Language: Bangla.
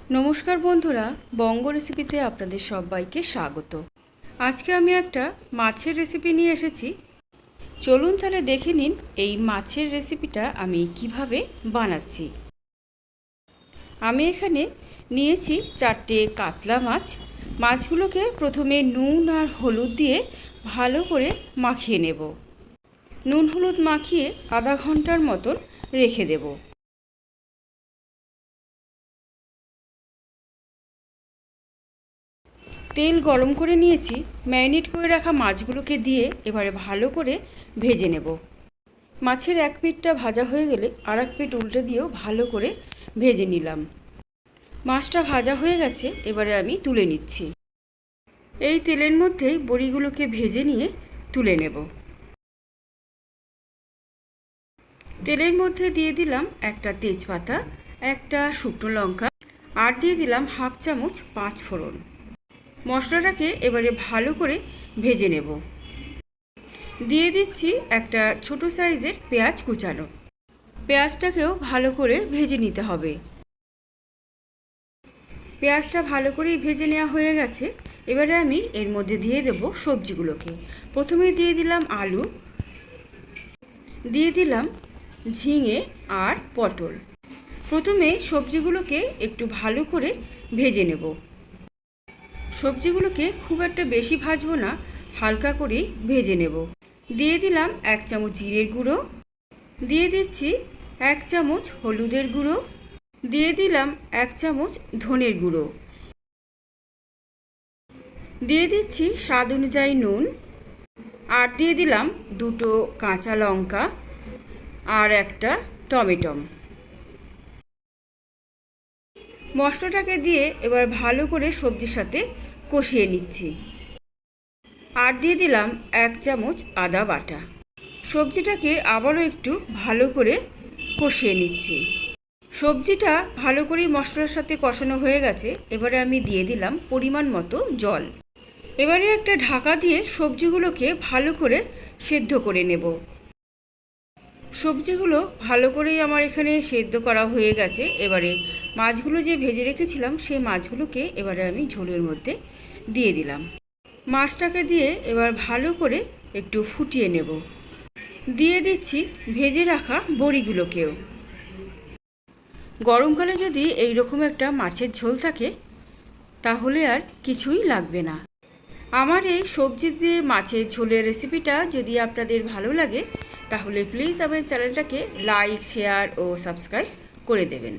নমস্কার বন্ধুরা, বঙ্গ রেসিপিতে আপনাদের সবাইকে স্বাগত। আজকে আমি একটা মাছের রেসিপি নিয়ে এসেছি। চলুন তাহলে দেখে নিন এই মাছের রেসিপিটা আমি কিভাবে বানাচ্ছি। আমি এখানে নিয়েছি 4টে কাতলা মাছ। মাছগুলোকে প্রথমে নুন আর হলুদ দিয়ে ভালো করে মাখিয়ে নেব। নুন হলুদ মাখিয়ে আধা ঘন্টার মতন রেখে দেব। তেল গরম করে নিয়েছি। ম্যারিনেট করে রাখা মাছগুলোকে দিয়ে এবারে ভালো করে ভেজে নেব। মাছের এক পিঠটা ভাজা হয়ে গেলে আর এক পিঠ উল্টে দিয়েও ভালো করে ভেজে নিলাম। মাছটা ভাজা হয়ে গেছে, এবারে আমি তুলে নিচ্ছি। এই তেলের মধ্যেই বড়িগুলোকে ভেজে নিয়ে তুলে নেব। তেলের মধ্যে দিয়ে দিলাম একটা তেজপাতা, একটা শুকনো লঙ্কা আর দিয়ে দিলাম হাফ চামচ 5 ফোড়ন। মশলাটাকে এবারে ভালো করে ভেজে নেব। দিয়ে দিচ্ছি একটা ছোট সাইজের পেঁয়াজ কুচানো। পেঁয়াজটাকেও ভালো করে ভেজে নিতে হবে। পেঁয়াজটা ভালো করেই ভেজে নেওয়া হয়ে গেছে। এবারে আমি এর মধ্যে দিয়ে দেব সবজিগুলোকে। প্রথমে দিয়ে দিলাম আলু, দিয়ে দিলাম ঝিঙে আর পটল। প্রথমে সবজিগুলোকে একটু ভালো করে ভেজে নেব। সবজিগুলোকে খুব একটা বেশি ভাজবো না, হালকা করেই ভেজে নেব। দিয়ে দিলাম 1 চামচ জিরের গুঁড়ো, দিয়ে দিচ্ছি 1 চামচ হলুদের গুঁড়ো, দিয়ে দিলাম 1 চামচ ধনের গুঁড়ো, দিয়ে দিচ্ছি স্বাদ অনুযায়ী নুন আর দিয়ে দিলাম 2টো কাঁচা লঙ্কা আর একটা টমেটো। মশলাটাকে দিয়ে এবার ভালো করে সবজির সাথে কষিয়ে নিচ্ছি। আর দিয়ে দিলাম 1 চামচ আদা বাটা। সবজিটাকে আবারও একটু ভালো করে কষিয়ে নিচ্ছি। সবজিটা ভালো করেই মশলার সাথে কষানো হয়ে গেছে। এবারে আমি দিয়ে দিলাম পরিমাণ মতো জল। এবারে একটা ঢাকা দিয়ে সবজিগুলোকে ভালো করে সেদ্ধ করে নেব। সবজিগুলো ভালো করেই আমার এখানে সেদ্ধ করা হয়ে গেছে। এবারে মাছগুলো যে ভেজে রেখেছিলাম সেই মাছগুলোকে এবারে আমি ঝোলের মধ্যে দিয়ে দিলাম। মাছটাকে দিয়ে এবার ভালো করে একটু ফুটিয়ে নেব। দিয়ে দিচ্ছি ভেজে রাখা বড়িগুলোকেও। গরমকালে যদি এই রকম একটা মাছের ঝোল থাকে তাহলে আর কিছুই লাগবে না। আমার এই সবজি দিয়ে মাছের ঝোলের রেসিপিটা যদি আপনাদের ভালো লাগে তাহলে প্লিজ আমার চ্যানেলটাকে লাইক, শেয়ার ও সাবস্ক্রাইব করে দেবেন।